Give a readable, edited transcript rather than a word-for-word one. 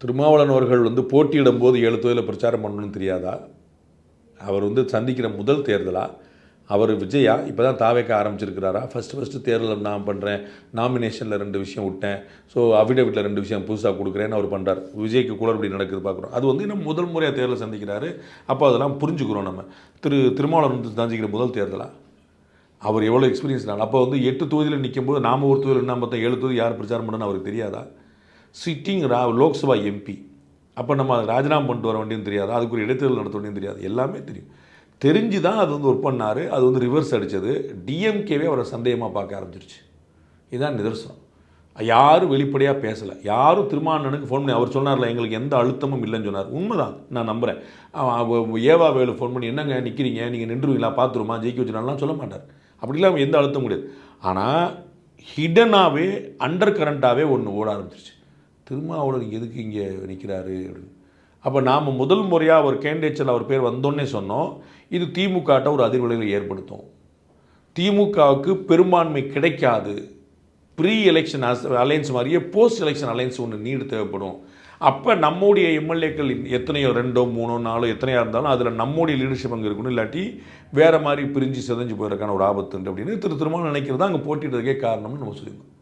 திருமாவளவன் அவர்கள் போட்டியிடும்போது 7 தொகுதியில் பிரச்சாரம் பண்ணணும்னு தெரியாதா? அவர் சந்திக்கிற முதல் தேர்தலா? அவர் விஜயா இப்போ தான் தாவேக்க ஆரம்பிச்சிருக்கிறாரா? ஃபஸ்ட்டு தேர்தலில் நான் பண்ணுறேன், நாமினேஷனில் 2 விஷயம் விட்டேன், ஸோ அஃபிடவிட்டில் 2 விஷயம் புதுசாக கொடுக்குறேன்னு அவர் பண்ணுறார். விஜய்க்கு குளறுபடி நடக்குது பார்க்குறோம். அது இன்னும் முதல் முறையாக தேர்தல் சந்திக்கிறாரு. அப்போ அதெல்லாம் புரிஞ்சுக்கிறோம் நம்ம. திருமாவளவன் சந்திக்கிற முதல் தேர்தலா? அவர் எவ்வளோ எக்ஸ்பீரியன்ஸ்னால அப்போ 8 தொகுதியில் நிற்கும்போது நாம் ஒரு தொகுதியில் என்ன பார்த்தா 7 தொகுதி யார் பிரச்சாரம் பண்ணணும்னு அவருக்கு தெரியாதா? Sitting Lok Sabha MP. அப்போ நம்ம ராஜினாமா பண்ணிட்டு வர வேண்டியது தெரியாதா? அதுக்கு ஒரு இடைத்தேர்தல் நடத்த வேண்டியது தெரியாது. எல்லாமே தெரியும். தெரிஞ்சு தான் அது ஒர்க் பண்ணார். அது ரிவர்ஸ் அடித்தது. டிஎம்கேவே அவரை சந்தேகமாக பார்க்க ஆரம்பிச்சிருச்சு. இதுதான் நிதர்சனம். யாரும் வெளிப்படையாக பேசலை. யாரும் திருமாவளவனுக்கு ஃபோன் பண்ணி அவர் சொன்னார்ல, எங்களுக்கு எந்த அழுத்தமும் இல்லைன்னு சொன்னார். உண்மைதான், நான் நம்புகிறேன். ஏவா வேலு ஃபோன் பண்ணி என்னங்க நிற்கிறீங்க, நீங்கள் நின்றுவீங்களா, பார்த்துருமா, ஜெயிக்க வச்சுனாலாம் சொல்ல மாட்டார். அப்படிலாம் எந்த அழுத்தம் முடியாது. ஆனால் ஹிடனாகவே அண்டர் கரண்ட்டாகவே ஒன்று ஓட ஆரம்பிச்சிருச்சு. திருமாவளவன் எதுக்கு இங்கே நிற்கிறாரு அப்படின்னு. அப்போ நாம் முதல் முறையாக ஒரு கேண்டிடேட்ஸில் அவர் பேர் வந்தோன்னே சொன்னோம், இது திமுகட்ட ஒரு அதிர்வலைகளை ஏற்படுத்தும், திமுகவுக்கு பெரும்பான்மை கிடைக்காது, ப்ரீ எலெக்ஷன் அலையன்ஸ் மாதிரியே போஸ்ட் எலெக்ஷன் அலையன்ஸ் ஒன்று நீடு தேவைப்படும். அப்போ நம்முடைய எம்எல்ஏக்கள் எத்தனையோ 2, 3, 4 எத்தனையாக இருந்தாலும் அதில் நம்முடைய லீடர்ஷிப் அங்கே இருக்கணும். இல்லாட்டி வேறு மாதிரி பிரிஞ்சு சிதைஞ்சு போகிறதுக்கான ஒரு ஆபத்து அப்படின்னு திருமாவளவன் நினைக்கிறது தான் அங்கே போட்டிடுறதுக்கே காரணம்னு நம்ம சொல்லியிருக்கோம்.